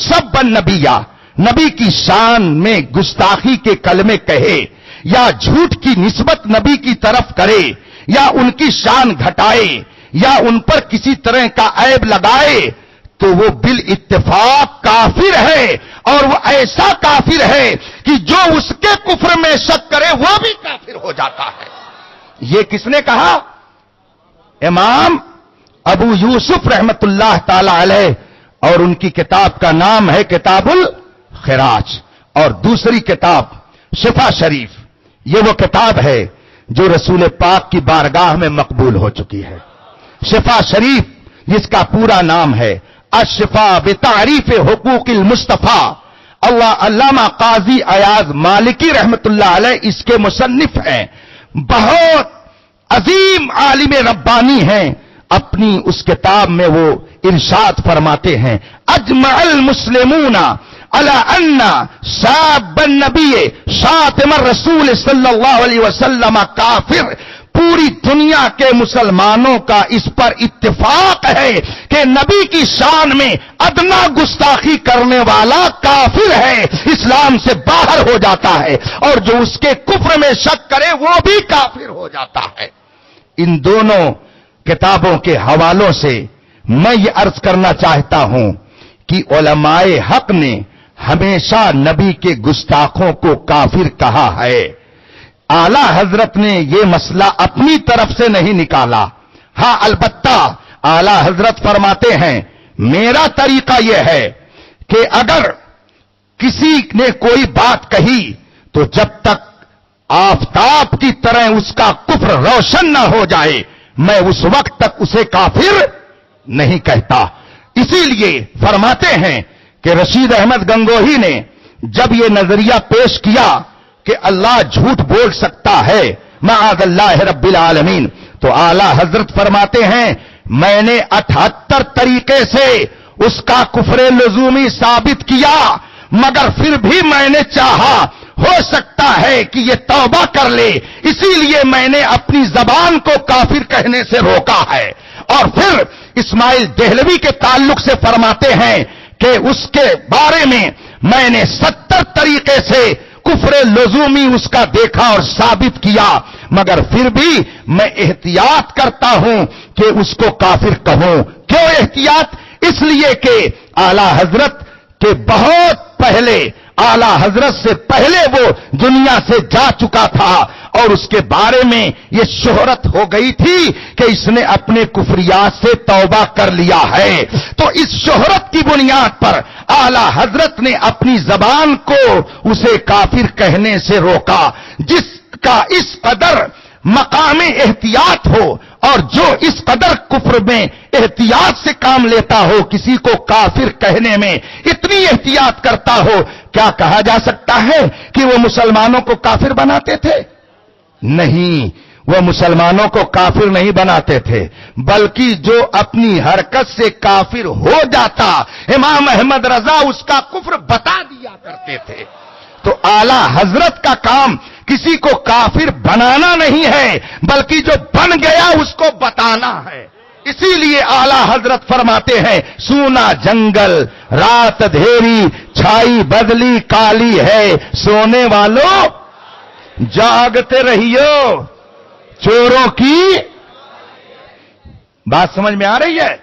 سب النبیہ، نبی کی شان میں گستاخی کے کلمے کہے یا جھوٹ کی نسبت نبی کی طرف کرے یا ان کی شان گھٹائے یا ان پر کسی طرح کا عیب لگائے، تو وہ بالاتفاق کافر ہے، اور وہ ایسا کافر ہے کہ جو اس کے کفر میں شک کرے وہ بھی کافر ہو جاتا ہے۔ یہ کس نے کہا؟ امام ابو یوسف رحمت اللہ تعالی علیہ، اور ان کی کتاب کا نام ہے کتاب الخراج، اور دوسری کتاب شفا شریف، یہ وہ کتاب ہے جو رسول پاک کی بارگاہ میں مقبول ہو چکی ہے۔ شفا شریف جس کا پورا نام ہے الشفا بتعریف حقوق المصطفیٰ، علامہ قاضی ایاز مالکی رحمت اللہ علیہ اس کے مصنف ہیں، بہت عظیم عالم ربانی ہیں۔ اپنی اس کتاب میں وہ ارشاد فرماتے ہیں، اجمع المسلمون علی ان شاب النبی شاتم الرسول صلی اللہ علیہ وسلم کافر، پوری دنیا کے مسلمانوں کا اس پر اتفاق ہے کہ نبی کی شان میں ادنا گستاخی کرنے والا کافر ہے، اسلام سے باہر ہو جاتا ہے، اور جو اس کے کفر میں شک کرے وہ بھی کافر ہو جاتا ہے۔ ان دونوں کتابوں کے حوالوں سے میں یہ عرض کرنا چاہتا ہوں کہ علماء حق نے ہمیشہ نبی کے گستاخوں کو کافر کہا ہے۔ اعلی حضرت نے یہ مسئلہ اپنی طرف سے نہیں نکالا، ہاں البتہ اعلی حضرت فرماتے ہیں، میرا طریقہ یہ ہے کہ اگر کسی نے کوئی بات کہی تو جب تک آفتاب کی طرح اس کا کفر روشن نہ ہو جائے میں اس وقت تک اسے کافر نہیں کہتا. اسی لیے فرماتے ہیں کہ رشید احمد گنگوہی نے جب یہ نظریہ پیش کیا کہ اللہ جھوٹ بول سکتا ہے معاذ اللہ رب العالمین، تو اعلی حضرت فرماتے ہیں میں نے 78 طریقے سے اس کا کفر لزومی ثابت کیا، مگر پھر بھی میں نے چاہا ہو سکتا ہے کہ یہ توبہ کر لے، اسی لیے میں نے اپنی زبان کو کافر کہنے سے روکا ہے. اور پھر اسماعیل دہلوی کے تعلق سے فرماتے ہیں کہ اس کے بارے میں نے 70 طریقے سے کفر لزومی اس کا دیکھا اور ثابت کیا، مگر پھر بھی میں احتیاط کرتا ہوں کہ اس کو کافر کہوں. کیوں احتیاط؟ اس لیے کہ اعلی حضرت کے بہت پہلے، اعلی حضرت سے پہلے وہ دنیا سے جا چکا تھا اور اس کے بارے میں یہ شہرت ہو گئی تھی کہ اس نے اپنے کفریات سے توبہ کر لیا ہے. تو اس شہرت کی بنیاد پر اعلی حضرت نے اپنی زبان کو اسے کافر کہنے سے روکا. جس کا اس قدر مقام احتیاط ہو اور جو اس قدر کفر میں احتیاط سے کام لیتا ہو، کسی کو کافر کہنے میں اتنی احتیاط کرتا ہو، کیا کہا جا سکتا ہے کہ وہ مسلمانوں کو کافر بناتے تھے؟ نہیں، وہ مسلمانوں کو کافر نہیں بناتے تھے، بلکہ جو اپنی حرکت سے کافر ہو جاتا امام احمد رضا اس کا کفر بتا دیا کرتے تھے. تو اعلی حضرت کا کام کسی کو کافر بنانا نہیں ہے، بلکہ جو بن گیا اس کو بتانا ہے. اسی لیے اعلی حضرت فرماتے ہیں سونا جنگل رات دھیری چھائی بدلی کالی ہے، سونے والوں جاگتے رہیو چوروں کی. بات سمجھ میں آ رہی ہے؟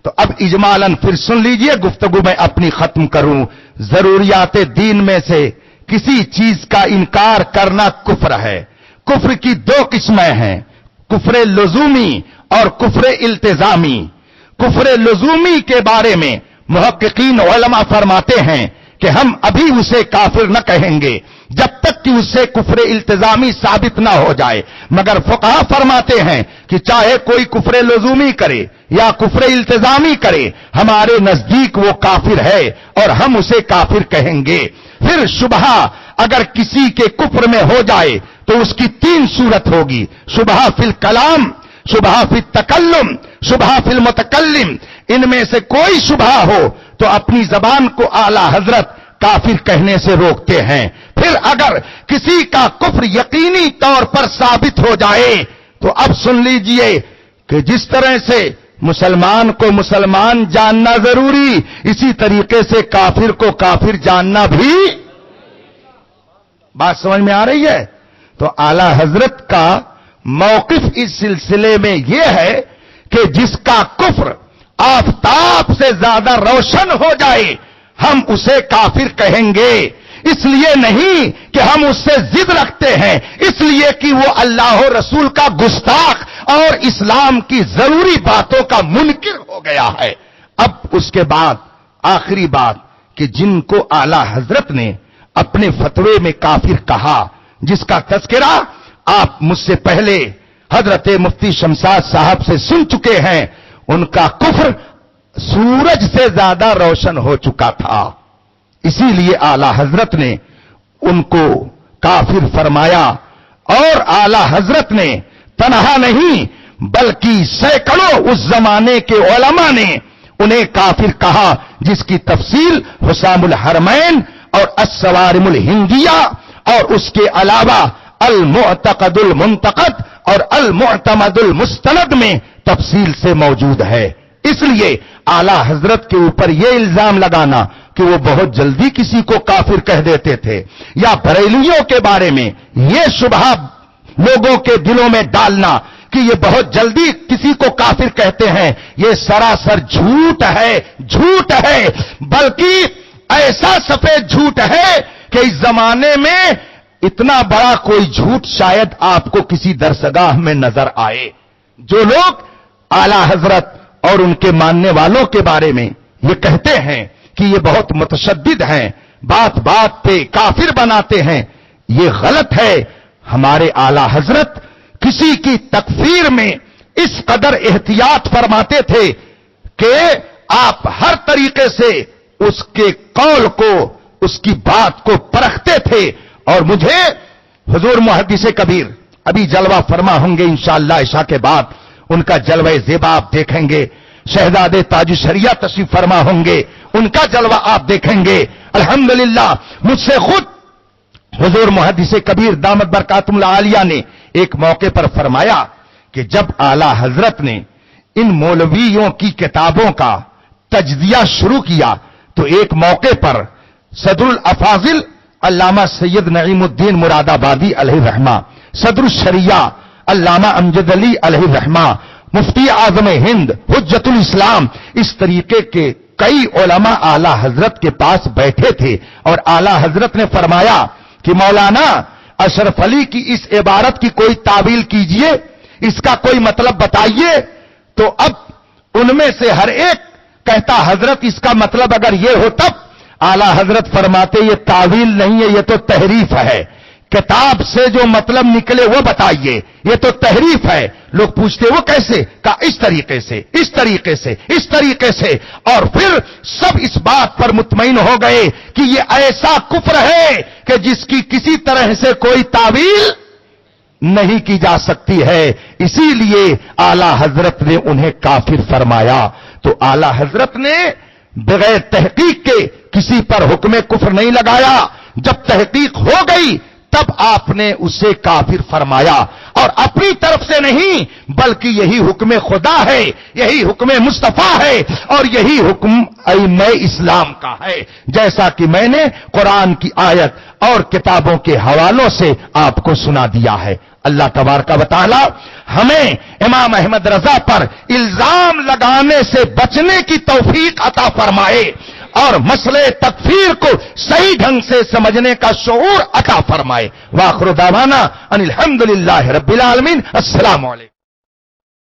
تو اب اجمالاً پھر سن لیجئے، گفتگو میں اپنی ختم کروں. ضروریات دین میں سے کسی چیز کا انکار کرنا کفر ہے. کفر کی 2 قسمیں ہیں، کفر لزومی اور کفر التزامی. کفر لزومی کے بارے میں محققین علماء فرماتے ہیں کہ ہم ابھی اسے کافر نہ کہیں گے جب تک کہ اسے کفر التزامی ثابت نہ ہو جائے، مگر فقہا فرماتے ہیں کہ چاہے کوئی کفر لزومی کرے یا کفر التزامی کرے، ہمارے نزدیک وہ کافر ہے اور ہم اسے کافر کہیں گے. پھر شبہ اگر کسی کے کفر میں ہو جائے تو اس کی 3 صورت ہوگی، شبہ فی الکلام، شبہ فی التکلم، شبہ فی المتکلم. ان میں سے کوئی شبہ ہو تو اپنی زبان کو اعلی حضرت کافر کہنے سے روکتے ہیں. پھر اگر کسی کا کفر یقینی طور پر ثابت ہو جائے تو اب سن لیجئے کہ جس طرح سے مسلمان کو مسلمان جاننا ضروری، اسی طریقے سے کافر کو کافر جاننا بھی. بات سمجھ میں آ رہی ہے؟ تو اعلی حضرت کا موقف اس سلسلے میں یہ ہے کہ جس کا کفر آفتاب سے زیادہ روشن ہو جائے ہم اسے کافر کہیں گے. اس لیے نہیں کہ ہم اس سے ضد رکھتے ہیں، اس لیے کہ وہ اللہ و رسول کا گستاخ اور اسلام کی ضروری باتوں کا منکر ہو گیا ہے. اب اس کے بعد آخری بات کہ جن کو اعلی حضرت نے اپنے فتوے میں کافر کہا، جس کا تذکرہ آپ مجھ سے پہلے حضرت مفتی شمشاد صاحب سے سن چکے ہیں، ان کا کفر سورج سے زیادہ روشن ہو چکا تھا. اسی لیے اعلی حضرت نے ان کو کافر فرمایا. اور اعلی حضرت نے تنہا نہیں بلکہ سینکڑوں اس زمانے کے علماء نے انہیں کافر کہا، جس کی تفصیل حسام الحرمین اور السوارم الہندیہ اور اس کے علاوہ المعتقد المنتقد اور المعتمد المستند میں تفصیل سے موجود ہے. اس لیے اعلی حضرت کے اوپر یہ الزام لگانا کہ وہ بہت جلدی کسی کو کافر کہہ دیتے تھے، یا بریلیوں کے بارے میں یہ شبہ لوگوں کے دلوں میں ڈالنا کہ یہ بہت جلدی کسی کو کافر کہتے ہیں، یہ سراسر جھوٹ ہے، جھوٹ ہے. بلکہ ایسا سفید جھوٹ ہے کہ اس زمانے میں اتنا بڑا کوئی جھوٹ شاید آپ کو کسی درسگاہ میں نظر آئے. جو لوگ اعلی حضرت اور ان کے ماننے والوں کے بارے میں یہ کہتے ہیں کہ یہ بہت متشدد ہیں، بات بات پہ کافر بناتے ہیں، یہ غلط ہے. ہمارے اعلی حضرت کسی کی تکفیر میں اس قدر احتیاط فرماتے تھے کہ آپ ہر طریقے سے اس کے قول کو، اس کی بات کو پرکھتے تھے. اور مجھے حضور محدث کبیر ابھی جلوہ فرما ہوں گے انشاءاللہ عشاء کے بعد، ان کا جلوہ زیبا آپ دیکھیں گے. شہزادے تاج الشریعہ تشریف فرما ہوں گے، ان کا جلوہ آپ دیکھیں گے. الحمدللہ مجھ سے خود حضور محدث کبیر دامت برکاتہم العالیہ نے ایک موقع پر فرمایا کہ جب اعلی حضرت نے ان مولویوں کی کتابوں کا تجزیہ شروع کیا تو ایک موقع پر صدر الافاضل علامہ سید نعیم الدین مراد آبادی علیہ الرحمہ، صدر الشریعہ علامہ امجد علی علیہ الرحمہ، مفتی اعظم ہند حجت الاسلام، اس طریقے کے کئی علماء اعلی حضرت کے پاس بیٹھے تھے. اور اعلی حضرت نے فرمایا کہ مولانا اشرف علی کی اس عبارت کی کوئی تعویل کیجئے، اس کا کوئی مطلب بتائیے. تو اب ان میں سے ہر ایک کہتا حضرت اس کا مطلب اگر یہ ہو تب. اعلی حضرت فرماتے یہ تعویل نہیں ہے، یہ تو تحریف ہے. کتاب سے جو مطلب نکلے وہ بتائیے، یہ تو تحریف ہے. لوگ پوچھتے وہ کیسے؟ کہا اس طریقے سے، اس طریقے سے، اس طریقے سے. اور پھر سب اس بات پر مطمئن ہو گئے کہ یہ ایسا کفر ہے کہ جس کی کسی طرح سے کوئی تعویل نہیں کی جا سکتی ہے. اسی لیے اعلی حضرت نے انہیں کافر فرمایا. تو اعلی حضرت نے بغیر تحقیق کے کسی پر حکم کفر نہیں لگایا. جب تحقیق ہو گئی تب آپ نے اسے کافر فرمایا، اور اپنی طرف سے نہیں بلکہ یہی حکم خدا ہے، یہی حکم مصطفیٰ ہے، اور یہی حکم ائمہ اسلام کا ہے، جیسا کہ میں نے قرآن کی آیت اور کتابوں کے حوالوں سے آپ کو سنا دیا ہے. اللہ تبارک و تعالی ہمیں امام احمد رضا پر الزام لگانے سے بچنے کی توفیق عطا فرمائے، اور مسئلہ تکفیر کو صحیح ڈھنگ سے سمجھنے کا شعور عطا فرمائے. وآخر دعوانا ان الحمدللہ رب العالمین. السلام علیکم.